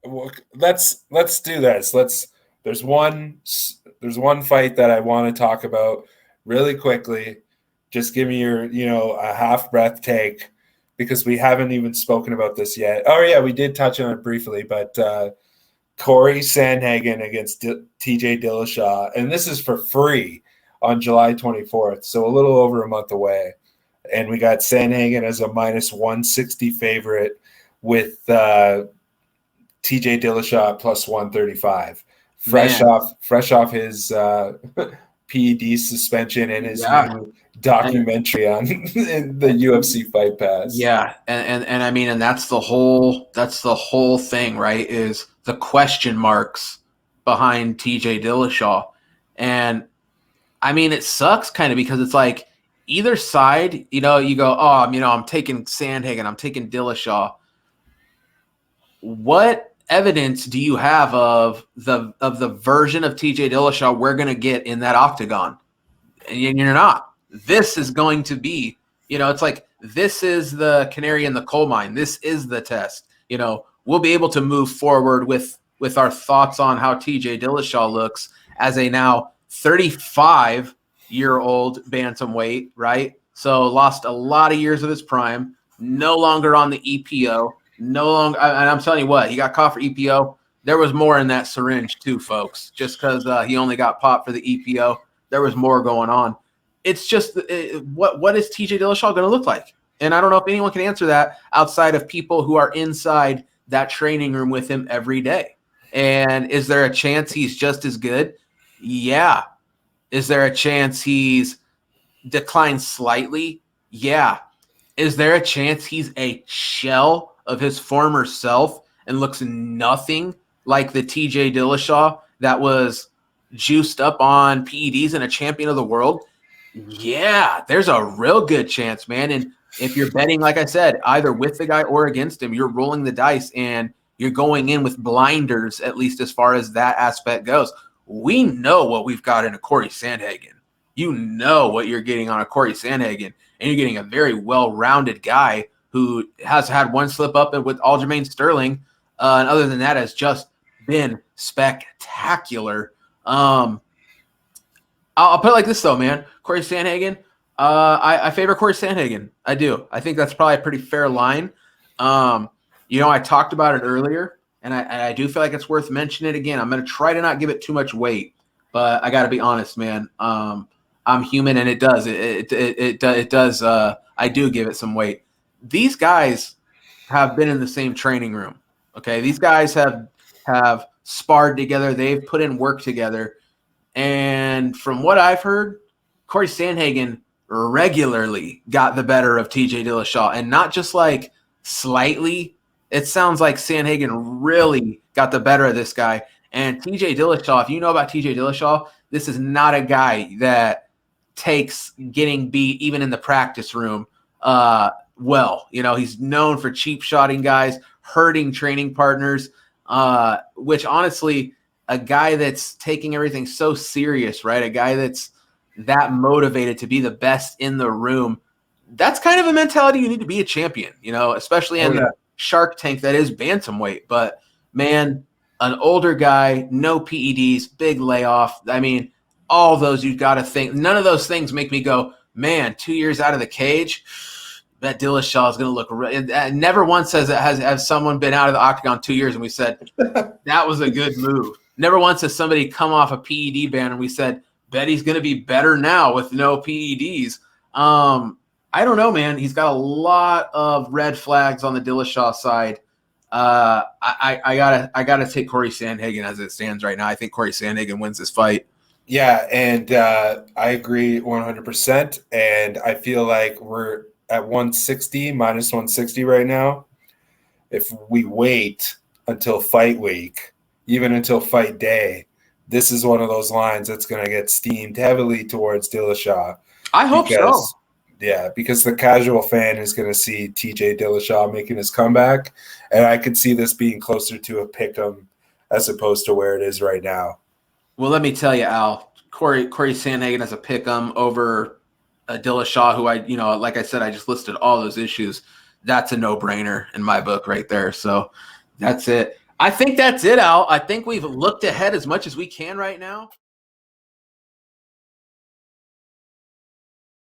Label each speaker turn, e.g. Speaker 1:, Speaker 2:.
Speaker 1: Well, let's do this. There's one fight that I want to talk about really quickly. Just give me your, a half breath take because we haven't even spoken about this yet. Oh yeah, we did touch on it briefly, but Cory Sandhagen against TJ Dillashaw, and this is for free on July 24th, so a little over a month away. And we got Sandhagen as a minus 160 favorite with TJ Dillashaw plus 135. Fresh off his PED suspension and his new documentary on the UFC Fight Pass.
Speaker 2: Yeah, and I mean, and that's the whole thing, right? Is the question marks behind TJ Dillashaw. And I mean, it sucks kind of because it's like either side, you go, oh, I'm taking Sandhagen, I'm taking Dillashaw. What evidence do you have of the version of TJ Dillashaw we're going to get in that octagon? And you're not. This is going to be, it's like this is the canary in the coal mine. This is the test. We'll be able to move forward with our thoughts on how TJ Dillashaw looks as a now 35-year-old bantamweight, right? So lost a lot of years of his prime, no longer on the EPO, no longer. And I'm telling you what, he got caught for EPO. There was more in that syringe too, folks. Just because he only got popped for the EPO, there was more going on. It's just what is TJ Dillashaw going to look like? And I don't know if anyone can answer that outside of people who are inside that training room with him every day. And is there a chance he's just as good? Yeah. Is there a chance he's declined slightly? Yeah. Is there a chance he's a shell of his former self and looks nothing like the TJ Dillashaw that was juiced up on PEDs and a champion of the world? Yeah, there's a real good chance, man. And if you're betting, like I said, either with the guy or against him, you're rolling the dice and you're going in with blinders, at least as far as that aspect goes. We know what we've got in a Cory Sandhagen. You know what you're getting on a Cory Sandhagen, and you're getting a very well-rounded guy who has had one slip up with Aljamain Sterling, and other than that has just been spectacular. I'll put it like this, though, man. Cory Sandhagen, I favor Cory Sandhagen. I do. I think that's probably a pretty fair line. I talked about it earlier, and I do feel like it's worth mentioning it again. I'm going to try to not give it too much weight, but I got to be honest, man. I'm human, and it does. It does. I do give it some weight. These guys have been in the same training room. Okay, these guys have sparred together. They've put in work together. And from what I've heard, Cory Sandhagen regularly got the better of TJ Dillashaw, and not just like slightly. It sounds like Sandhagen really got the better of this guy. And TJ Dillashaw, if you know about TJ Dillashaw, this is not a guy that takes getting beat even in the practice room well. He's known for cheap shotting guys, hurting training partners, which honestly – a guy that's taking everything so serious, right? A guy that's that motivated to be the best in the room. That's kind of a mentality you need to be a champion, especially in the Shark Tank that is bantamweight. But, man, an older guy, no PEDs, big layoff. I mean, all those you've got to think. None of those things make me go, man, 2 years out of the cage, that Dillashaw is going to look never once has someone been out of the octagon 2 years and we said, that was a good move. Never once has somebody come off a PED ban and we said, bet he's going to be better now with no PEDs. I don't know, man. He's got a lot of red flags on the Dillashaw side. I gotta take Cory Sandhagen as it stands right now. I think Cory Sandhagen wins this fight.
Speaker 1: Yeah, and I agree 100%. And I feel like we're at 160, minus 160 right now. If we wait until fight week, even until fight day, this is one of those lines that's going to get steamed heavily towards Dillashaw.
Speaker 2: I hope so.
Speaker 1: Yeah, because the casual fan is going to see TJ Dillashaw making his comeback, and I could see this being closer to a pick'em as opposed to where it is right now.
Speaker 2: Well, let me tell you, Al, Cory Sandhagen as a pick'em over Dillashaw, who like I said, I just listed all those issues. That's a no-brainer in my book right there. So that's it. I think that's it, Al. I think we've looked ahead as much as we can right now.